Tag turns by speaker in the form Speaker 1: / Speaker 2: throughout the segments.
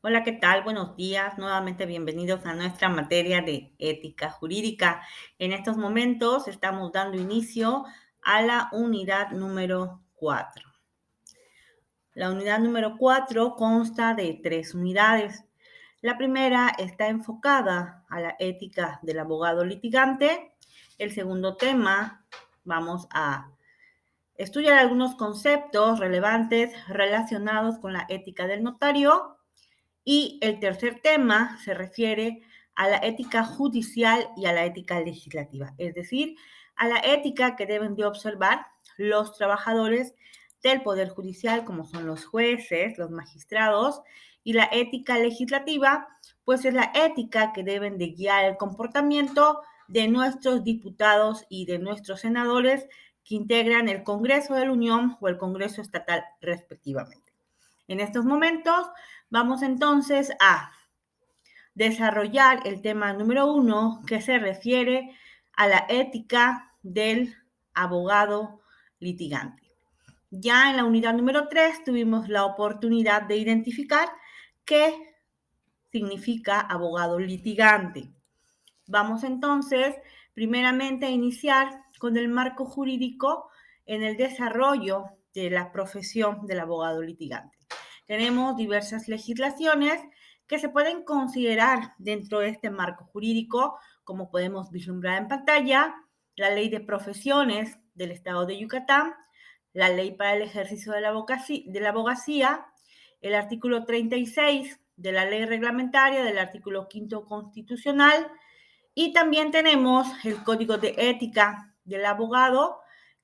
Speaker 1: Hola, ¿qué tal? Buenos días. Nuevamente bienvenidos a nuestra materia de ética jurídica. En estos momentos estamos dando inicio a la unidad número 4. La unidad número 4 consta de 3 unidades. La primera está enfocada a la ética del abogado litigante. El segundo tema, vamos a estudiar algunos conceptos relevantes relacionados con la ética del notario. Y el tercer tema se refiere a la ética judicial y a la ética legislativa, es decir, a la ética que deben de observar los trabajadores del Poder Judicial, como son los jueces, los magistrados, y la ética legislativa, pues es la ética que deben de guiar el comportamiento de nuestros diputados y de nuestros senadores que integran el Congreso de la Unión o el Congreso estatal respectivamente. En estos momentos vamos entonces a desarrollar el tema número 1 que se refiere a la ética del abogado litigante. Ya en la unidad número 3 tuvimos la oportunidad de identificar qué significa abogado litigante. Vamos entonces primeramente a iniciar con el marco jurídico en el desarrollo de la profesión del abogado litigante. Tenemos diversas legislaciones que se pueden considerar dentro de este marco jurídico, como podemos vislumbrar en pantalla, la Ley de Profesiones del Estado de Yucatán, la Ley para el Ejercicio de la Abogacía, el artículo 36 de la Ley Reglamentaria del artículo 5 Constitucional, y también tenemos el Código de Ética del Abogado,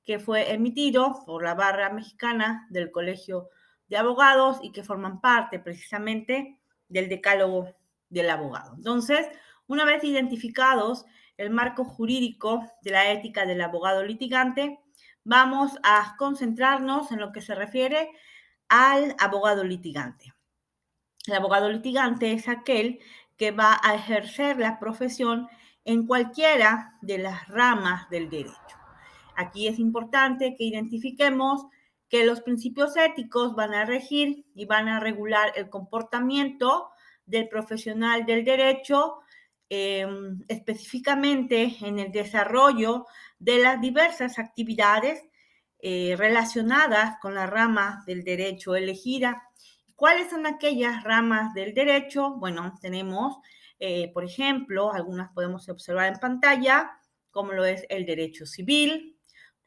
Speaker 1: que fue emitido por la Barra Mexicana del Colegio de Abogados y que forman parte precisamente del Decálogo del Abogado. Entonces, una vez identificados el marco jurídico de la ética del abogado litigante, vamos a concentrarnos en lo que se refiere al abogado litigante. El abogado litigante es aquel que va a ejercer la profesión en cualquiera de las ramas del derecho. Aquí es importante que identifiquemos que los principios éticos van a regir y van a regular el comportamiento del profesional del derecho, específicamente en el desarrollo de las diversas actividades relacionadas con la rama del derecho elegida. ¿Cuáles son aquellas ramas del derecho? Bueno, tenemos, por ejemplo, algunas podemos observar en pantalla, como lo es el derecho civil.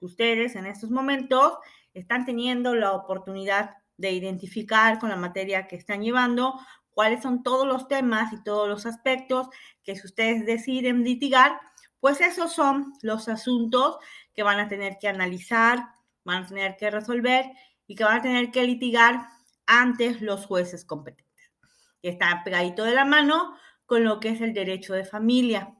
Speaker 1: Ustedes en estos momentos están teniendo la oportunidad de identificar con la materia que están llevando cuáles son todos los temas y todos los aspectos que si ustedes deciden litigar, pues esos son los asuntos que van a tener que analizar, van a tener que resolver y que van a tener que litigar ante los jueces competentes. Está pegadito de la mano con lo que es el derecho de familia.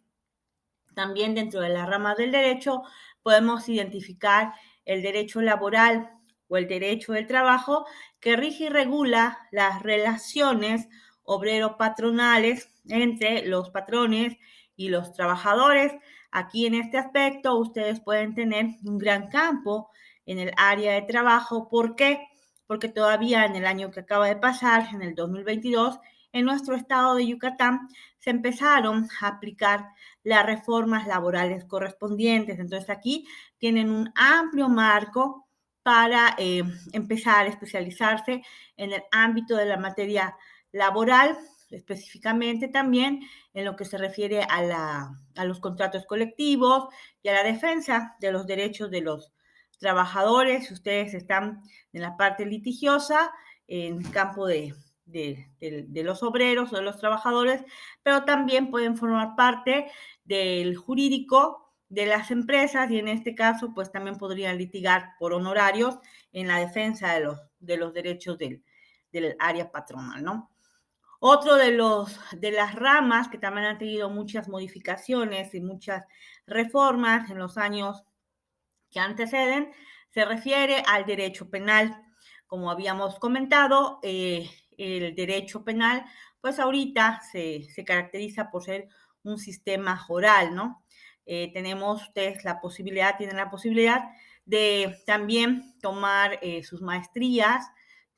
Speaker 1: También dentro de la rama del derecho podemos identificar el derecho laboral o el derecho del trabajo que rige y regula las relaciones obrero-patronales entre los patrones y los trabajadores. Aquí en este aspecto ustedes pueden tener un gran campo en el área de trabajo. ¿Por qué? Porque todavía en el año que acaba de pasar, en el 2022, en nuestro estado de Yucatán se empezaron a aplicar las reformas laborales correspondientes. Entonces aquí tienen un amplio marco para empezar a especializarse en el ámbito de la materia laboral, específicamente también en lo que se refiere a los contratos colectivos y a la defensa de los derechos de los trabajadores. Si ustedes están en la parte litigiosa, en el campo de los obreros o de los trabajadores, pero también pueden formar parte del jurídico de las empresas y en este caso pues también podrían litigar por honorarios en la defensa de los derechos del área patronal, ¿no? Otro de las ramas que también han tenido muchas modificaciones y muchas reformas en los años que anteceden se refiere al derecho penal. Como habíamos comentado, el derecho penal, pues ahorita se caracteriza por ser un sistema oral, ¿no? Tenemos ustedes tienen la posibilidad de también tomar sus maestrías,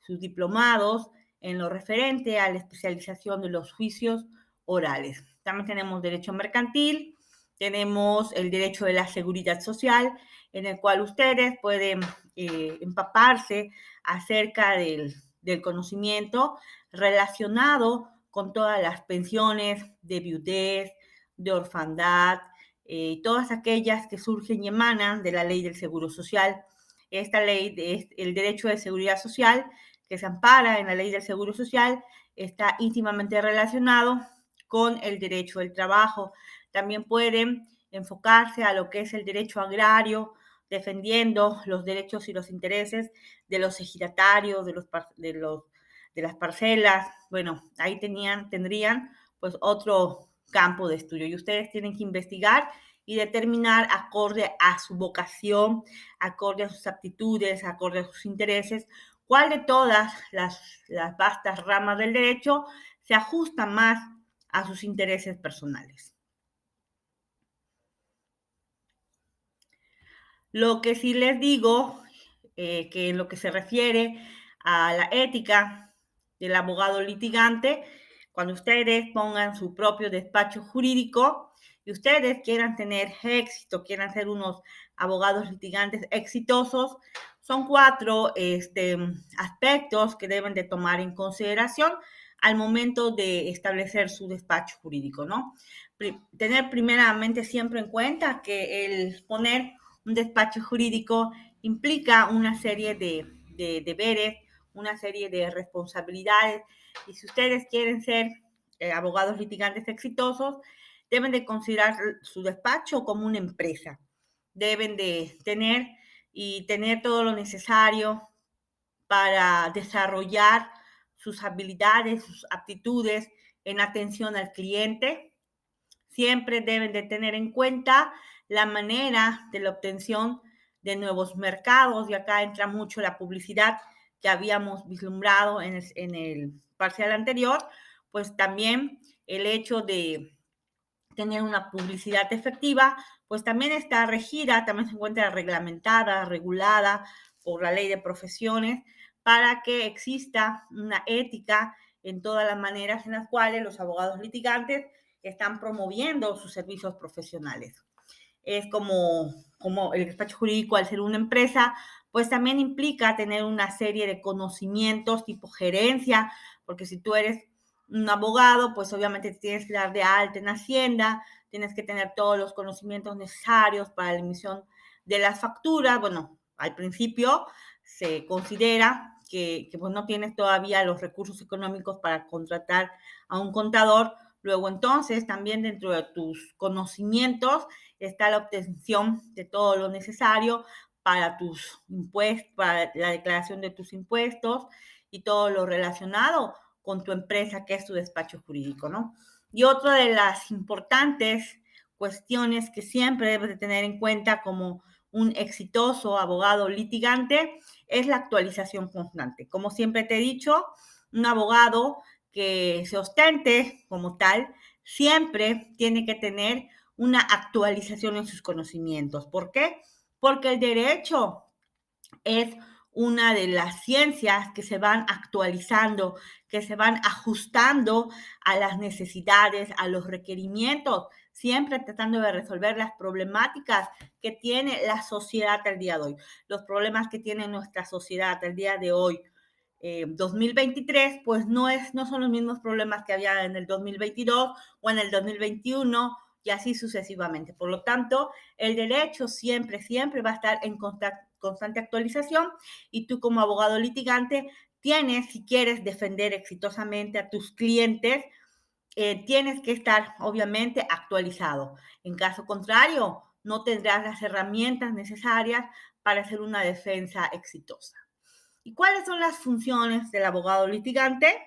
Speaker 1: sus diplomados en lo referente a la especialización de los juicios orales. También tenemos derecho mercantil, tenemos el derecho de la seguridad social, en el cual ustedes pueden empaparse acerca del conocimiento relacionado con todas las pensiones de viudez, de orfandad, todas aquellas que surgen y emanan de la ley del Seguro Social. Esta ley, el derecho de seguridad social, que se ampara en la ley del Seguro Social, está íntimamente relacionado con el derecho del trabajo. También pueden enfocarse a lo que es el derecho agrario, defendiendo los derechos y los intereses de los ejidatarios, de las parcelas. Bueno, ahí tendrían pues otro campo de estudio y ustedes tienen que investigar y determinar acorde a su vocación, acorde a sus aptitudes, acorde a sus intereses, cuál de todas las vastas ramas del derecho se ajusta más a sus intereses personales. Lo que sí les digo, que en lo que se refiere a la ética del abogado litigante, cuando ustedes pongan su propio despacho jurídico y ustedes quieran tener éxito, quieran ser unos abogados litigantes exitosos, son 4 aspectos que deben de tomar en consideración al momento de establecer su despacho jurídico, ¿no? Tener primeramente siempre en cuenta que el poner un despacho jurídico implica una serie de deberes, una serie de responsabilidades, y si ustedes quieren ser abogados litigantes exitosos, deben de considerar su despacho como una empresa. Deben de tener todo lo necesario para desarrollar sus habilidades, sus aptitudes en atención al cliente. Siempre deben de tener en cuenta la manera de la obtención de nuevos mercados, y acá entra mucho la publicidad que habíamos vislumbrado en el parcial anterior, pues también el hecho de tener una publicidad efectiva, pues también está regida, también se encuentra reglamentada, regulada por la ley de profesiones, para que exista una ética en todas las maneras en las cuales los abogados litigantes están promoviendo sus servicios profesionales. Es como el despacho jurídico, al ser una empresa, pues también implica tener una serie de conocimientos tipo gerencia, porque si tú eres un abogado, pues obviamente te tienes que dar de alta en Hacienda, tienes que tener todos los conocimientos necesarios para la emisión de las facturas. Bueno, al principio se considera que pues no tienes todavía los recursos económicos para contratar a un contador. Luego entonces también dentro de tus conocimientos está la obtención de todo lo necesario para tus impuestos, para la declaración de tus impuestos y todo lo relacionado con tu empresa, que es tu despacho jurídico, ¿no? Y otra de las importantes cuestiones que siempre debes de tener en cuenta como un exitoso abogado litigante es la actualización constante. Como siempre te he dicho, un abogado que se ostente como tal siempre tiene que tener una actualización en sus conocimientos. ¿Por qué? Porque el derecho es una de las ciencias que se van actualizando, que se van ajustando a las necesidades, a los requerimientos, siempre tratando de resolver las problemáticas que tiene la sociedad al día de hoy, los problemas que tiene nuestra sociedad al día de hoy. 2023, pues no son los mismos problemas que había en el 2022 o en el 2021 y así sucesivamente. Por lo tanto, el derecho siempre va a estar en constante actualización, y tú como abogado litigante tienes, si quieres defender exitosamente a tus clientes, tienes que estar obviamente actualizado. En caso contrario, no tendrás las herramientas necesarias para hacer una defensa exitosa. ¿Y cuáles son las funciones del abogado litigante?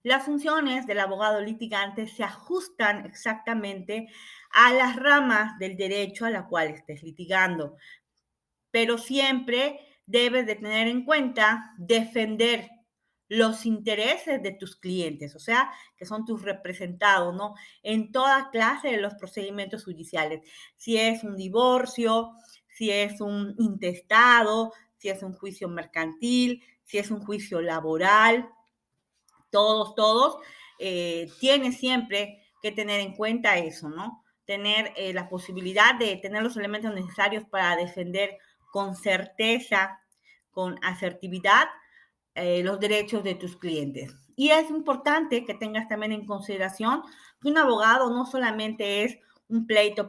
Speaker 1: Las funciones del abogado litigante se ajustan exactamente a las ramas del derecho a la cual estés litigando, pero siempre debes de tener en cuenta defender los intereses de tus clientes, o sea, que son tus representados, ¿no? En toda clase de los procedimientos judiciales. Si es un divorcio, si es un intestado, si es un juicio mercantil, si es un juicio laboral, todos, tienes siempre que tener en cuenta eso, ¿no? Tener la posibilidad de tener los elementos necesarios para defender con certeza, con asertividad, los derechos de tus clientes. Y es importante que tengas también en consideración que un abogado no solamente es un pleito.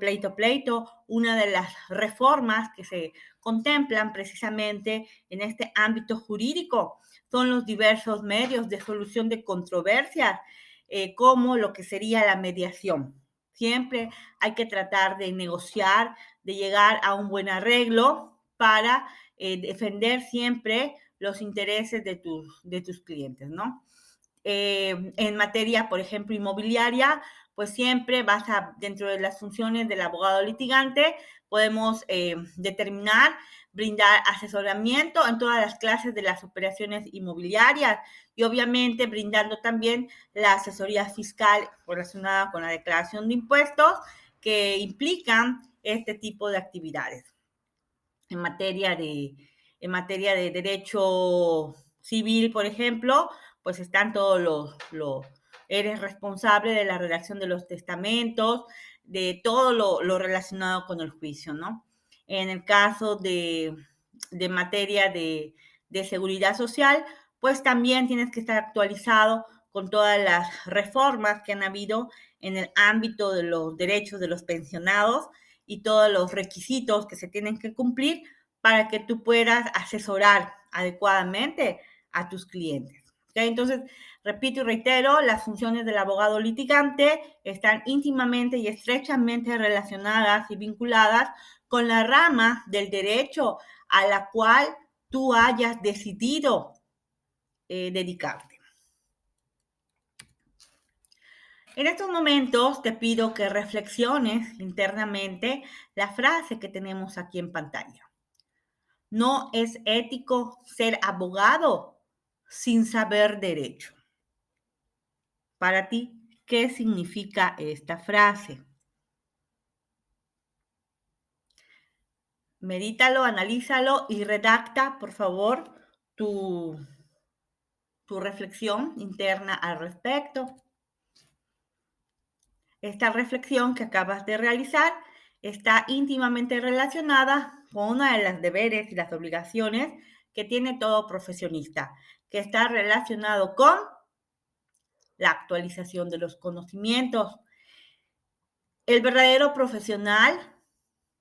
Speaker 1: Una de las reformas que se contemplan precisamente en este ámbito jurídico son los diversos medios de solución de controversias, como lo que sería la mediación. Siempre hay que tratar de negociar, de llegar a un buen arreglo para defender siempre los intereses de tus clientes, ¿no? En materia, por ejemplo, inmobiliaria, pues siempre dentro de las funciones del abogado litigante, podemos determinar, brindar asesoramiento en todas las clases de las operaciones inmobiliarias y obviamente brindando también la asesoría fiscal relacionada con la declaración de impuestos que implican este tipo de actividades. En materia de derecho civil, por ejemplo, pues están eres responsable de la redacción de los testamentos, de todo lo relacionado con el juicio, ¿no? En el caso de materia de seguridad social, pues también tienes que estar actualizado con todas las reformas que han habido en el ámbito de los derechos de los pensionados y todos los requisitos que se tienen que cumplir para que tú puedas asesorar adecuadamente a tus clientes. ¿Okay? Entonces, repito y reitero, las funciones del abogado litigante están íntimamente y estrechamente relacionadas y vinculadas con la rama del derecho a la cual tú hayas decidido dedicarte. En estos momentos te pido que reflexiones internamente la frase que tenemos aquí en pantalla. No es ético ser abogado sin saber derecho. Para ti, ¿qué significa esta frase? Medítalo, analízalo y redacta, por favor, tu reflexión interna al respecto. Esta reflexión que acabas de realizar está íntimamente relacionada con una de las deberes y las obligaciones que tiene todo profesionista, que está relacionado con la actualización de los conocimientos. El verdadero profesional,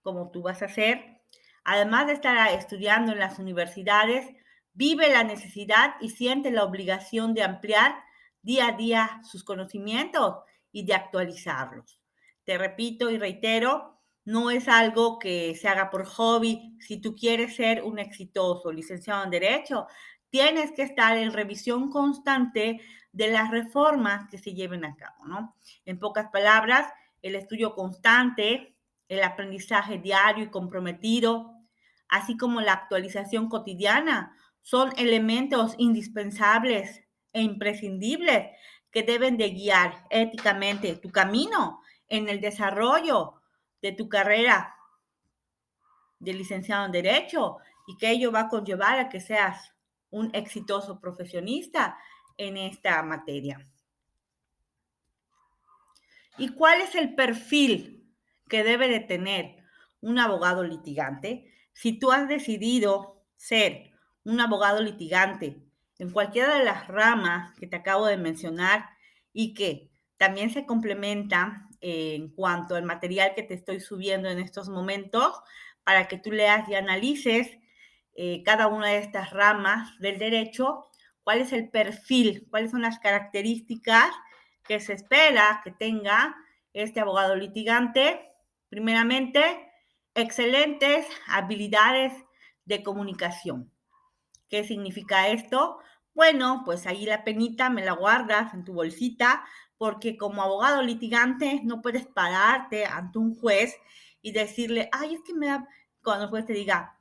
Speaker 1: como tú vas a ser, además de estar estudiando en las universidades, vive la necesidad y siente la obligación de ampliar día a día sus conocimientos y de actualizarlos. Te repito y reitero, no es algo que se haga por hobby. Si tú quieres ser un exitoso licenciado en Derecho, tienes que estar en revisión constante de las reformas que se lleven a cabo, ¿no? En pocas palabras, el estudio constante, el aprendizaje diario y comprometido, así como la actualización cotidiana, son elementos indispensables e imprescindibles que deben de guiar éticamente tu camino en el desarrollo de tu carrera de licenciado en Derecho y que ello va a conllevar a que seas un exitoso profesionista en esta materia. ¿Y cuál es el perfil que debe de tener un abogado litigante? Si tú has decidido ser un abogado litigante en cualquiera de las ramas que te acabo de mencionar y que también se complementa en cuanto al material que te estoy subiendo en estos momentos para que tú leas y analices cada una de estas ramas del derecho, cuál es el perfil, cuáles son las características que se espera que tenga este abogado litigante. Primeramente, excelentes habilidades de comunicación. ¿Qué significa esto? Bueno, pues ahí la penita me la guardas en tu bolsita, porque como abogado litigante no puedes pararte ante un juez y decirle, ay, es que me da, cuando el juez te diga,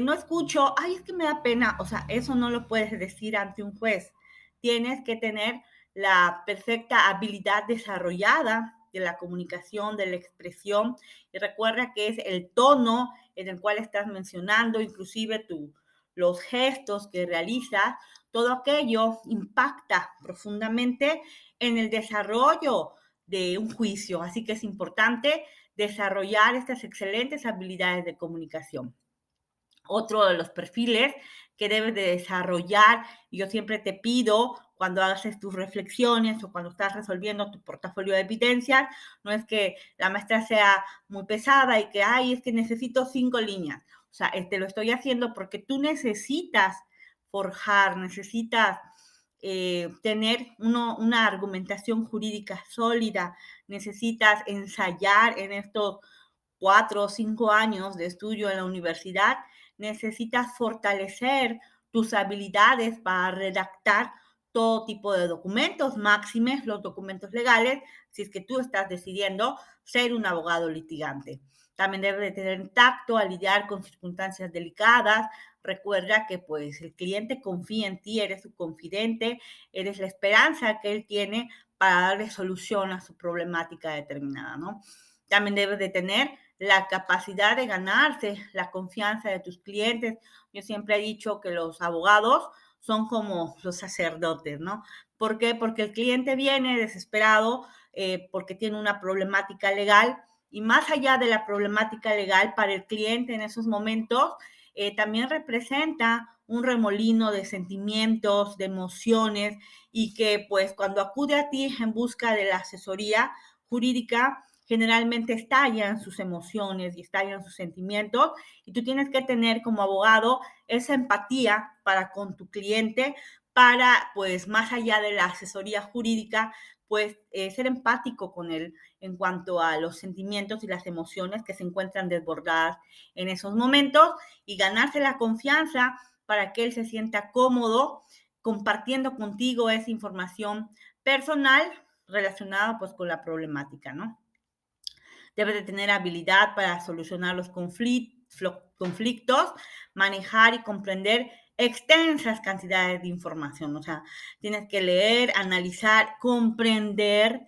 Speaker 1: no escucho, ay, es que me da pena. O sea, eso no lo puedes decir ante un juez. Tienes que tener la perfecta habilidad desarrollada de la comunicación, de la expresión. Y recuerda que es el tono en el cual estás mencionando, inclusive los gestos que realizas, todo aquello impacta profundamente en el desarrollo de un juicio. Así que es importante desarrollar estas excelentes habilidades de comunicación. Otro de los perfiles que debes de desarrollar, y yo siempre te pido cuando haces tus reflexiones o cuando estás resolviendo tu portafolio de evidencias, no es que la maestra sea muy pesada y que, ay, es que necesito 5 líneas. O sea, lo estoy haciendo porque tú necesitas forjar, necesitas tener una argumentación jurídica sólida, necesitas ensayar en estos 4 o 5 años de estudio en la universidad, necesitas fortalecer tus habilidades para redactar todo tipo de documentos, máxime los documentos legales, si es que tú estás decidiendo ser un abogado litigante. También debes de tener tacto a lidiar con circunstancias delicadas. Recuerda que pues el cliente confía en ti, eres su confidente, eres la esperanza que él tiene para darle solución a su problemática determinada, ¿no? También debes de tener la capacidad de ganarse la confianza de tus clientes. Yo siempre he dicho que los abogados son como los sacerdotes, ¿no? ¿Por qué? Porque el cliente viene desesperado porque tiene una problemática legal y más allá de la problemática legal para el cliente en esos momentos, también representa un remolino de sentimientos, de emociones y que pues cuando acude a ti en busca de la asesoría jurídica, generalmente estallan sus emociones y estallan sus sentimientos y tú tienes que tener como abogado esa empatía para con tu cliente para, pues, más allá de la asesoría jurídica, pues, ser empático con él en cuanto a los sentimientos y las emociones que se encuentran desbordadas en esos momentos y ganarse la confianza para que él se sienta cómodo compartiendo contigo esa información personal relacionada, pues, con la problemática, ¿no? Debes de tener habilidad para solucionar los conflictos, manejar y comprender extensas cantidades de información. O sea, tienes que leer, analizar, comprender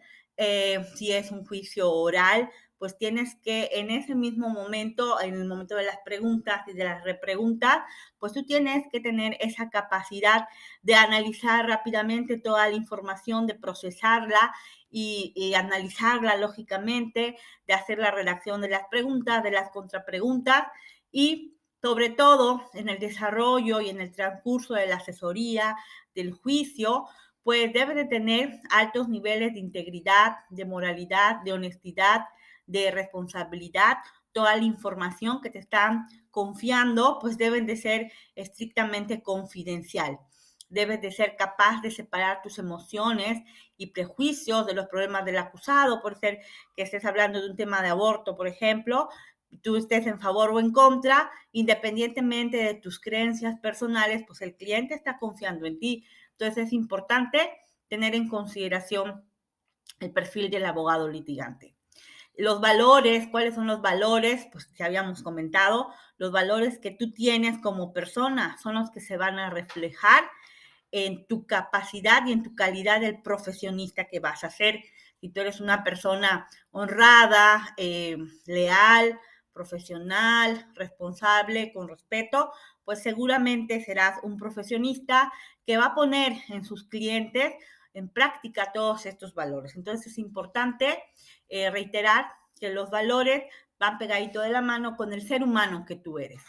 Speaker 1: si es un juicio oral, pues tienes que en ese mismo momento, en el momento de las preguntas y de las repreguntas, pues tú tienes que tener esa capacidad de analizar rápidamente toda la información, de procesarla y analizarla lógicamente, de hacer la redacción de las preguntas, de las contrapreguntas y sobre todo en el desarrollo y en el transcurso de la asesoría, del juicio, pues debe de tener altos niveles de integridad, de moralidad, de honestidad, de responsabilidad. Toda la información que te están confiando, pues deben de ser estrictamente confidencial. Debes de ser capaz de separar tus emociones y prejuicios de los problemas del acusado, por ser que estés hablando de un tema de aborto, por ejemplo, tú estés en favor o en contra, independientemente de tus creencias personales, pues el cliente está confiando en ti. Entonces es importante tener en consideración el perfil del abogado litigante. Los valores, ¿cuáles son los valores? Pues que habíamos comentado, los valores que tú tienes como persona son los que se van a reflejar en tu capacidad y en tu calidad del profesionista que vas a ser. Si tú eres una persona honrada, leal, profesional, responsable, con respeto, pues seguramente serás un profesionista que va a poner en sus clientes en práctica todos estos valores. Entonces es importante reiterar que los valores van pegadito de la mano con el ser humano que tú eres.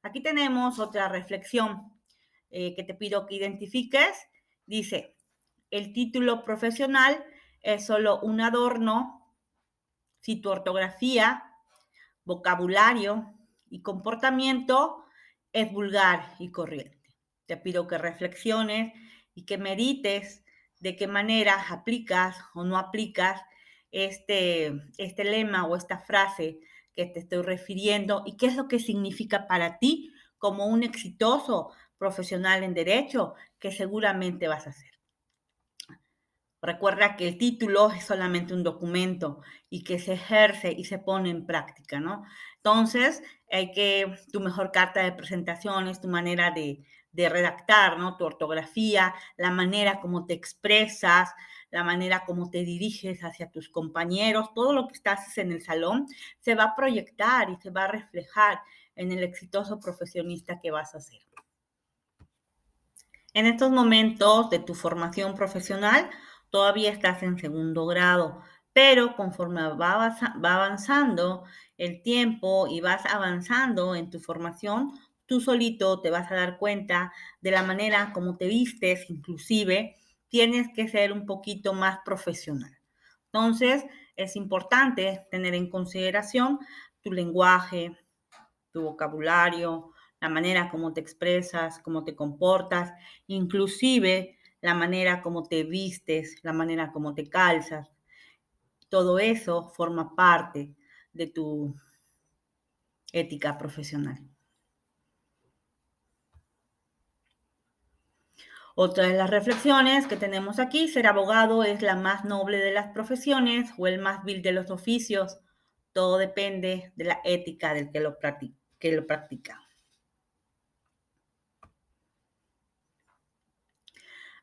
Speaker 1: Aquí tenemos otra reflexión que te pido que identifiques. Dice, el título profesional es solo un adorno si tu ortografía, vocabulario y comportamiento es vulgar y corriente. Te pido que reflexiones y que medites de qué manera aplicas o no aplicas este lema o esta frase que te estoy refiriendo y qué es lo que significa para ti como un exitoso profesional en derecho que seguramente vas a ser. Recuerda que el título es solamente un documento y que se ejerce y se pone en práctica, ¿no? Entonces, hay que tu mejor carta de presentaciones, tu manera de redactar, ¿no? Tu ortografía, la manera como te expresas, la manera como te diriges hacia tus compañeros, todo lo que estás en el salón se va a proyectar y se va a reflejar en el exitoso profesionista que vas a ser. En estos momentos de tu formación profesional, todavía estás en segundo grado, pero conforme va avanzando el tiempo y vas avanzando en tu formación, tú solito te vas a dar cuenta de la manera como te vistes, inclusive tienes que ser un poquito más profesional. Entonces, es importante tener en consideración tu lenguaje, tu vocabulario, la manera como te expresas, cómo te comportas, inclusive la manera como te vistes, la manera como te calzas. Todo eso forma parte de tu ética profesional. Otra de las reflexiones que tenemos aquí: ser abogado es la más noble de las profesiones o el más vil de los oficios. Todo depende de la ética del que lo practica.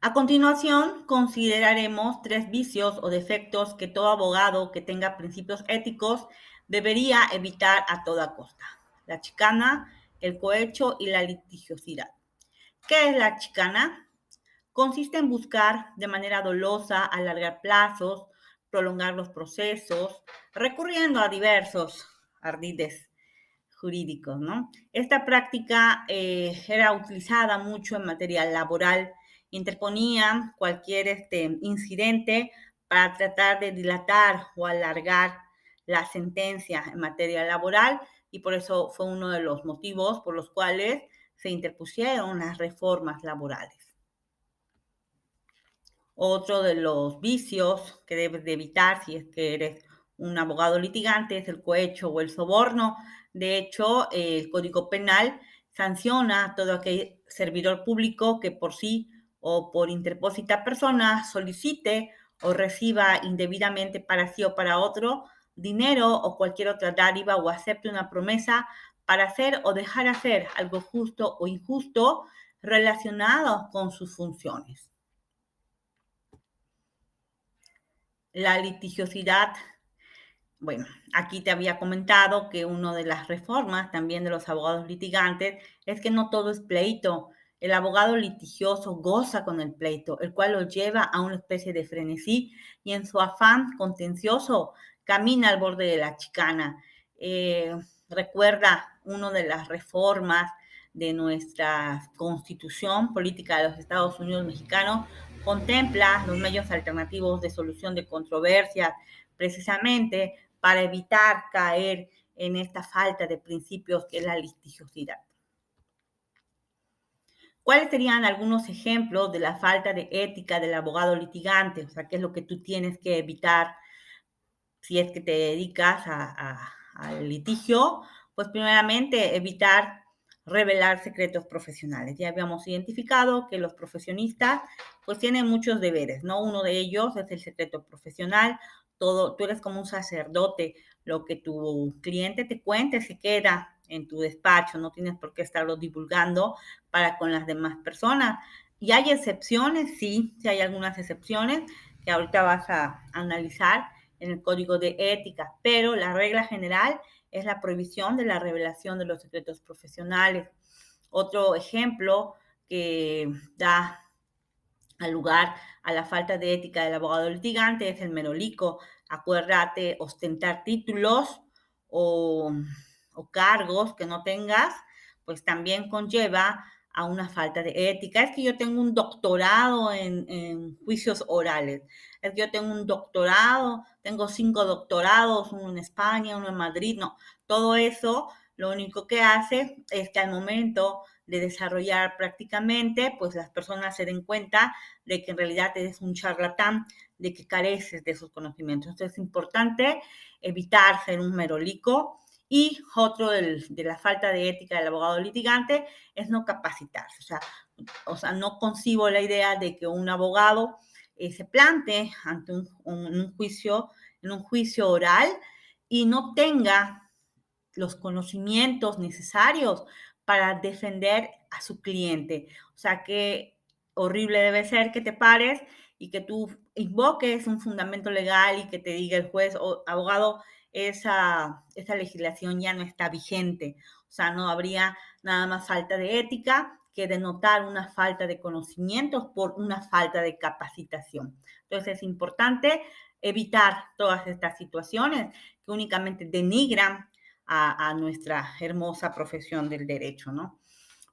Speaker 1: A continuación, consideraremos 3 vicios o defectos que todo abogado que tenga principios éticos debería evitar a toda costa: la chicana, el cohecho y la litigiosidad. ¿Qué es la chicana? Consiste en buscar de manera dolosa alargar plazos, prolongar los procesos, recurriendo a diversos ardides jurídicos, ¿no? Esta práctica era utilizada mucho en materia laboral. Interponían cualquier incidente para tratar de dilatar o alargar la sentencia en materia laboral, y por eso fue uno de los motivos por los cuales se interpusieron las reformas laborales. Otro de los vicios que debes de evitar si es que eres un abogado litigante es el cohecho o el soborno. De hecho, el Código Penal sanciona a todo aquel servidor público que por sí o por interpósita persona solicite o reciba indebidamente para sí o para otro dinero o cualquier otra dádiva, o acepte una promesa para hacer o dejar hacer algo justo o injusto relacionado con sus funciones. La litigiosidad, bueno, aquí te había comentado que una de las reformas también de los abogados litigantes es que no todo es pleito. El abogado litigioso goza con el pleito, el cual lo lleva a una especie de frenesí y en su afán contencioso camina al borde de la chicana. Recuerda una de las reformas de nuestra Constitución Política de los Estados Unidos Mexicanos, contempla los medios alternativos de solución de controversias, precisamente para evitar caer en esta falta de principios que es la litigiosidad. ¿Cuáles serían algunos ejemplos de la falta de ética del abogado litigante? O sea, ¿qué es lo que tú tienes que evitar si es que te dedicas al litigio? Pues primeramente evitar revelar secretos profesionales. Ya habíamos identificado que los profesionistas pues tienen muchos deberes, ¿no? Uno de ellos es el secreto profesional. Tú eres como un sacerdote. Lo que tu cliente te cuente se queda en tu despacho, no tienes por qué estarlo divulgando para con las demás personas. ¿Y hay excepciones? Sí hay algunas excepciones que ahorita vas a analizar en el código de ética, pero la regla general es la prohibición de la revelación de los secretos profesionales. Otro ejemplo que da al lugar a la falta de ética del abogado litigante es el merolico. Acuérdate, ostentar títulos o, o cargos que no tengas, pues también conlleva a una falta de ética. Es que yo tengo un doctorado en juicios orales. Es que yo tengo un doctorado, tengo 5 doctorados, uno en España, uno en Madrid. No, todo eso lo único que hace es que al momento de desarrollar prácticamente, pues las personas se den cuenta de que en realidad eres un charlatán, de que careces de esos conocimientos. Entonces es importante evitar ser un merolico. Y otro de la falta de ética del abogado litigante es no capacitarse. O sea, no concibo la idea de que un abogado se plante ante un juicio oral y no tenga los conocimientos necesarios para defender a su cliente. O sea, qué horrible debe ser que te pares y que tú invoques un fundamento legal y que te diga el juez o abogado, esa legislación ya no está vigente. O sea, no habría nada más falta de ética que denotar una falta de conocimientos por una falta de capacitación. Entonces es importante evitar todas estas situaciones que únicamente denigran a nuestra hermosa profesión del derecho, ¿no?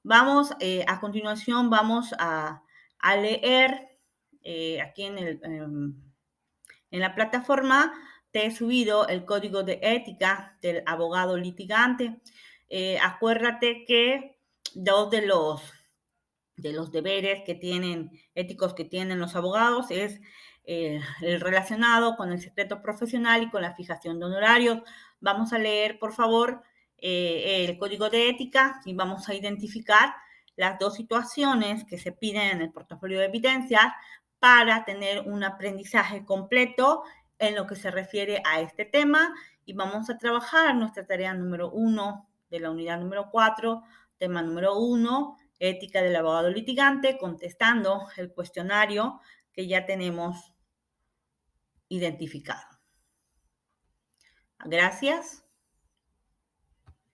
Speaker 1: Vamos, a continuación, vamos a leer aquí en la plataforma. Te he subido el código de ética del abogado litigante. Acuérdate que dos de los deberes que tienen, éticos que tienen los abogados es el relacionado con el secreto profesional y con la fijación de honorarios. Vamos a leer, por favor, el código de ética y vamos a identificar las dos situaciones que se piden en el portafolio de evidencias para tener un aprendizaje completo en lo que se refiere a este tema y vamos a trabajar nuestra tarea número 1 de la unidad número 4, tema número 1, ética del abogado litigante, contestando el cuestionario que ya tenemos identificado. Gracias.